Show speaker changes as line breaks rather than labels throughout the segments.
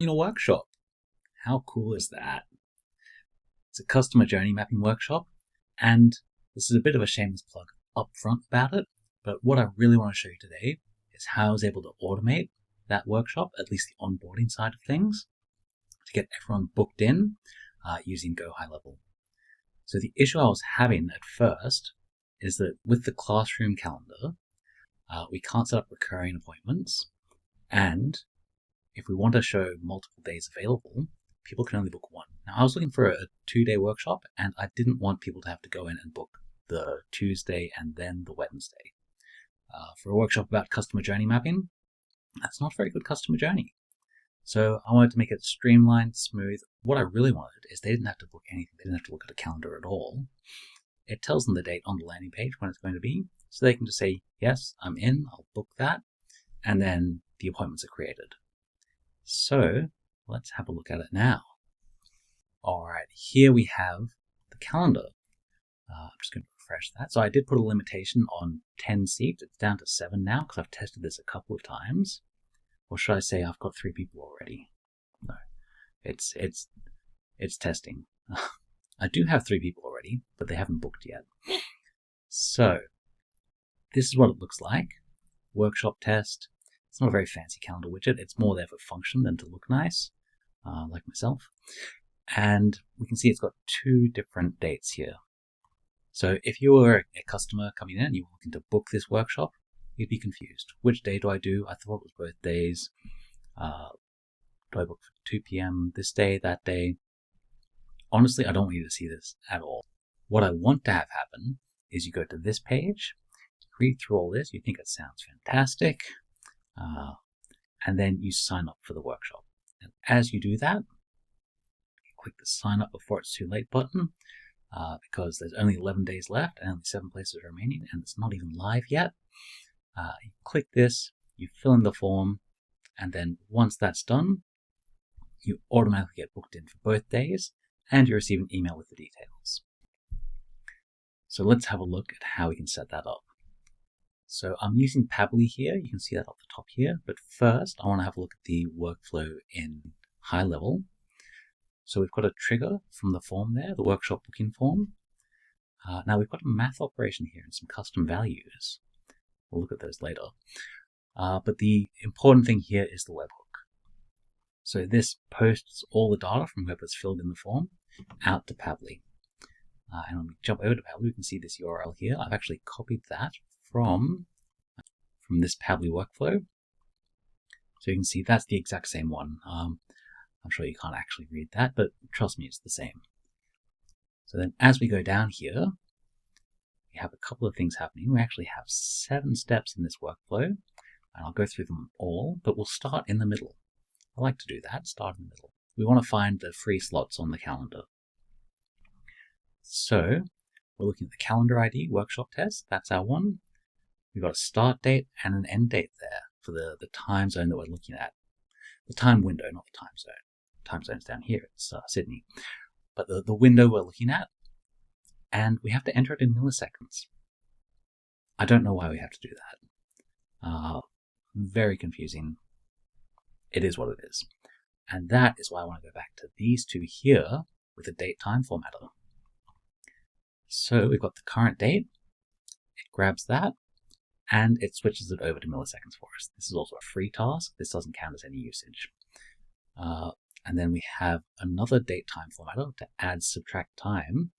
In a workshop. How cool is that? It's a customer journey mapping workshop, and this is a bit of a shameless plug up front about it, but what I really want to show you today is how I was able to automate that workshop, at least the onboarding side of things, to get everyone booked in using GoHighLevel. So the issue I was having at first is that with the classroom calendar, we can't set up recurring appointments, and if we want to show multiple days available, people can only book one. Now, I was looking for a 2-day workshop, and I didn't want people to have to go in and book the Tuesday and then the Wednesday. For a workshop about customer journey mapping, that's not a very good customer journey. So I wanted to make it streamlined, smooth. What I really wanted is they didn't have to book anything. They didn't have to look at a calendar at all. It tells them the date on the landing page when it's going to be, so they can just say, yes, I'm in, I'll book that, and then the appointments are created. So let's have a look at it now. All right, here we have the calendar. I'm just going to refresh that. So I did put a limitation on 10 seats. It's down to 7 now because I've tested this a couple of times. Or should I say I've got 3 people already? No, it's testing. I do have 3 people already, but they haven't booked yet. So this is what it looks like. Workshop test. It's not a very fancy calendar widget. It's more there for function than to look nice, like myself. And we can see it's got 2 different dates here. So if you were a customer coming in and you were looking to book this workshop, you'd be confused. Which day do I do? I thought it was both days. Do I book for 2 p.m. this day, that day? Honestly, I don't want you to see this at all. What I want to have happen is you go to this page, read through all this, you think it sounds fantastic, and then you sign up for the workshop. And as you do that, you click the sign up before it's too late button, because there's only 11 days left and only 7 places remaining, and it's not even live yet. You click this, you fill in the form, and then once that's done, you automatically get booked in for both days, and you receive an email with the details. So let's have a look at how we can set that up. So I'm using Pabbly here. You can see that up the top here. But first, I want to have a look at the workflow in HighLevel. So we've got a trigger from the form there, the workshop booking form. Now we've got a math operation here and some custom values. We'll look at those later. But the important thing here is the webhook. So this posts all the data from whoever's filled in the form out to Pabbly. And when we jump over to Pabbly, we can see this URL here. I've actually copied that from this Pabbly workflow. So you can see that's the exact same one. I'm sure you can't actually read that, but trust me, it's the same. So then as we go down here, we have a couple of things happening. We actually have 7 steps in this workflow, and I'll go through them all, but we'll start in the middle. I like to do that, start in the middle. We want to find the free slots on the calendar. So we're looking at the calendar ID workshop test. That's our one. We've got a start date and an end date there for the time zone that we're looking at. The time window, not the time zone. Time zone's down here, it's Sydney. But the window we're looking at, and we have to enter it in milliseconds. I don't know why we have to do that. Very confusing. It is what it is. And that is why I want to go back to these 2 here with a date-time formatter. So we've got the current date, it grabs that, and it switches it over to milliseconds for us. This is also a free task. This doesn't count as any usage. And then we have another date-time formatter to add subtract time,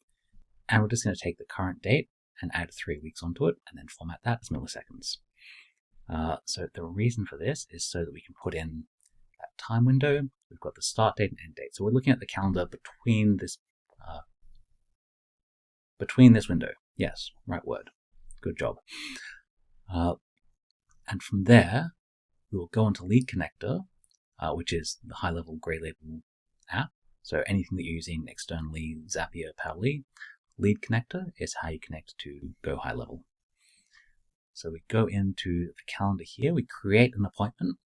and we're just going to take the current date and add 3 weeks onto it, and then format that as milliseconds. So the reason for this is so that we can put in that time window. We've got the start date and end date. So we're looking at the calendar between this window. Yes, right word. Good job. And from there, we will go into Lead Connector, which is the HighLevel GoHighLevel app. So anything that you're using externally, Zapier, Pabbly, Lead Connector is how you connect to GoHighLevel. So we go into the calendar here, we create an appointment,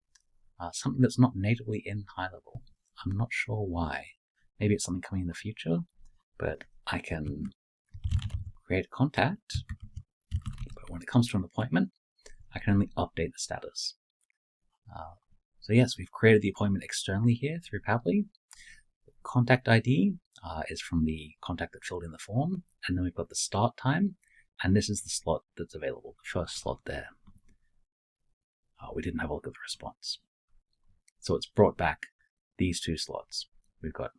something that's not natively in HighLevel. I'm not sure why. Maybe it's something coming in the future, but I can create a contact. But when it comes to an appointment, I can only update the status. So yes, we've created the appointment externally here through Pabbly. The contact ID is from the contact that filled in the form, and then we've got the start time, and this is the slot that's available, the first slot there. We didn't have a look at the response. So it's brought back these two slots. We've got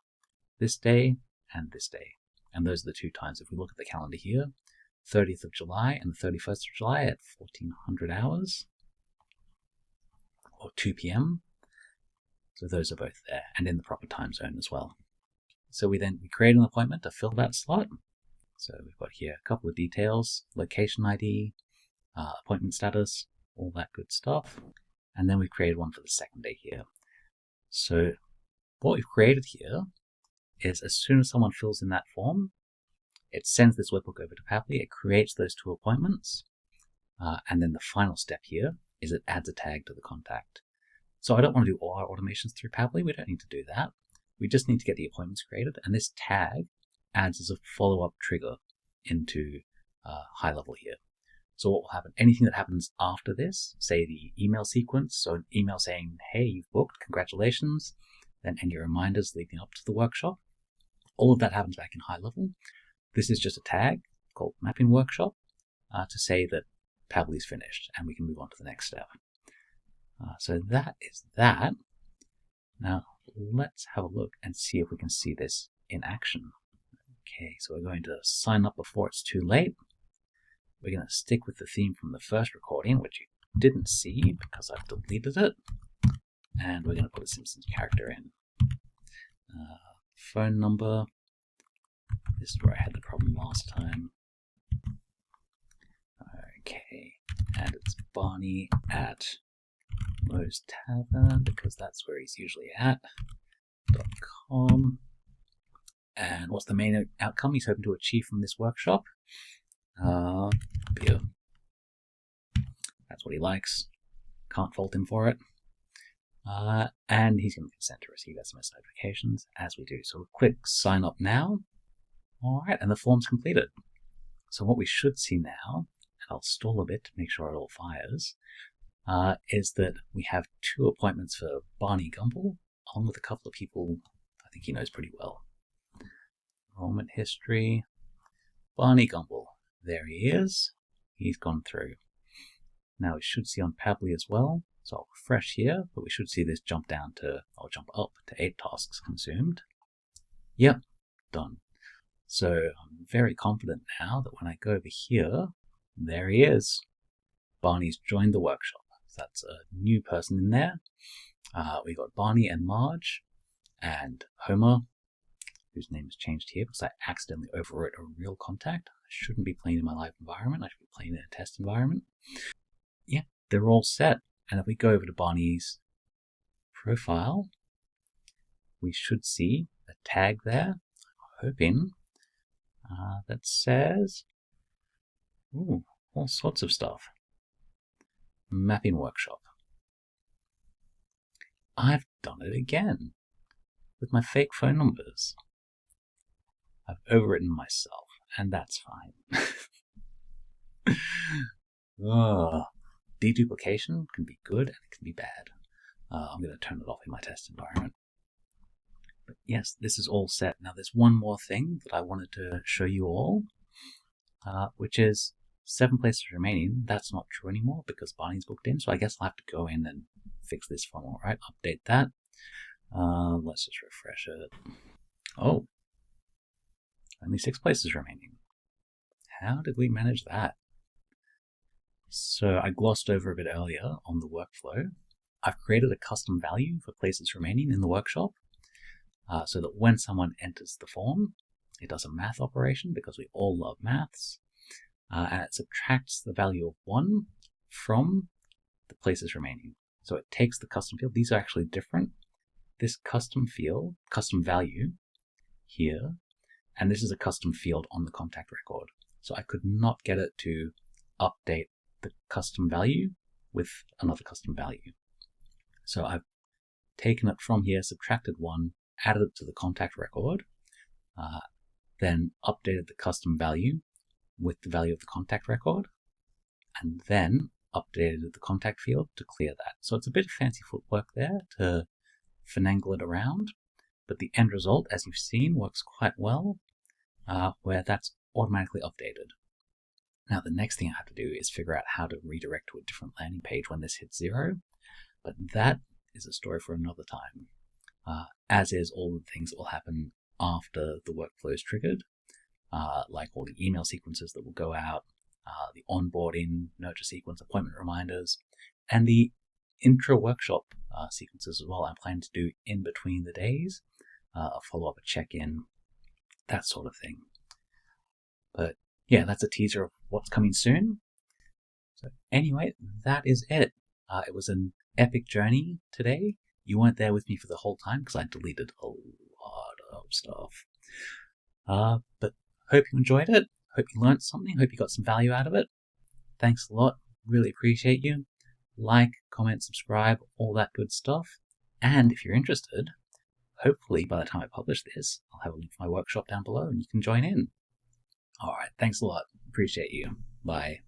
this day and this day, and those are the two times. If we look at the calendar here, 30th of July and the 31st of July at 1400 hours, or 2 p.m. So those are both there and in the proper time zone as well. So we create an appointment to fill that slot. So we've got here a couple of details, location ID, appointment status, all that good stuff. And then we've created one for the second day here. So what we've created here is as soon as someone fills in that form, it sends this webhook over to Pabbly, it creates those two appointments, and then the final step here is it adds a tag to the contact. So I don't want to do all our automations through Pabbly, we don't need to do that. We just need to get the appointments created, and this tag adds as a follow-up trigger into HighLevel here. So what will happen, anything that happens after this, say the email sequence, so an email saying, hey, you've booked, congratulations, then any reminders leading up to the workshop, all of that happens back in HighLevel. This is just a tag called Mapping Workshop to say that Pabbly's finished and we can move on to the next step. So that is that. Now let's have a look and see if we can see this in action. Okay, so we're going to sign up before it's too late. We're going to stick with the theme from the first recording, which you didn't see because I've deleted it. And we're going to put a Simpsons character in. Phone number. This is where I had the problem last time. Okay, and it's Barney at Moe's Tavern, because that's where he's usually at, .com. And what's the main outcome he's hoping to achieve from this workshop? Beer. That's what he likes. Can't fault him for it. And he's going to consent to receive SMS notifications as we do. So we'll click sign up now. Alright, and the form's completed. So what we should see now, and I'll stall a bit to make sure it all fires, is that we have two appointments for Barney Gumble, along with a couple of people I think he knows pretty well. Enrollment history. Barney Gumble. There he is. He's gone through. Now we should see on Pabbly as well. So I'll refresh here, but we should see this jump down to, or jump up to 8 tasks consumed. Yep, done. So I'm very confident now that when I go over here, there he is. Barney's joined the workshop. So that's a new person in there. We got Barney and Marge and Homer, whose name is changed here because I accidentally overwrote a real contact. I shouldn't be playing in my live environment. I should be playing in a test environment. Yeah, they're all set. And if we go over to Barney's profile, we should see a tag there, I'm hoping, that says, ooh, all sorts of stuff. Mapping Workshop. I've done it again with my fake phone numbers. I've overwritten myself, and that's fine. Deduplication can be good and it can be bad. I'm going to turn it off in my test environment. But yes, this is all set. Now there's one more thing that I wanted to show you all, which is 7 places remaining. That's not true anymore because Barney's booked in, so I guess I'll have to go in and fix this form. All right, update that. Let's just refresh it. Oh, only 6 places remaining. How did we manage that? So I glossed over a bit earlier on the workflow. I've created a custom value for places remaining in the workshop so that when someone enters the form, it does a math operation because we all love maths, and it subtracts the value of 1 from the places remaining. So it takes the custom field. These are actually different. This custom field, custom value here, and this is a custom field on the contact record. So I could not get it to update the custom value with another custom value. So I've taken it from here, subtracted 1, added it to the contact record, then updated the custom value with the value of the contact record, and then updated the contact field to clear that. So it's a bit of fancy footwork there to finagle it around, but the end result, as you've seen, works quite well, where that's automatically updated. Now, the next thing I have to do is figure out how to redirect to a different landing page when this hits 0, but that is a story for another time, as is all the things that will happen after the workflow is triggered, like all the email sequences that will go out, the onboarding, nurture sequence, appointment reminders, and the intra-workshop sequences as well. I'm planning to do in between the days, a follow-up, a check-in, that sort of thing. But yeah, that's a teaser of what's coming soon. So anyway, that is it. It was an epic journey today. You weren't there with me for the whole time because I deleted a lot of stuff. But hope you enjoyed it. Hope you learned something. Hope you got some value out of it. Thanks a lot. Really appreciate you. Like, comment, subscribe, all that good stuff. And if you're interested, hopefully by the time I publish this, I'll have a link for my workshop down below and you can join in. All right. Thanks a lot. Appreciate you. Bye.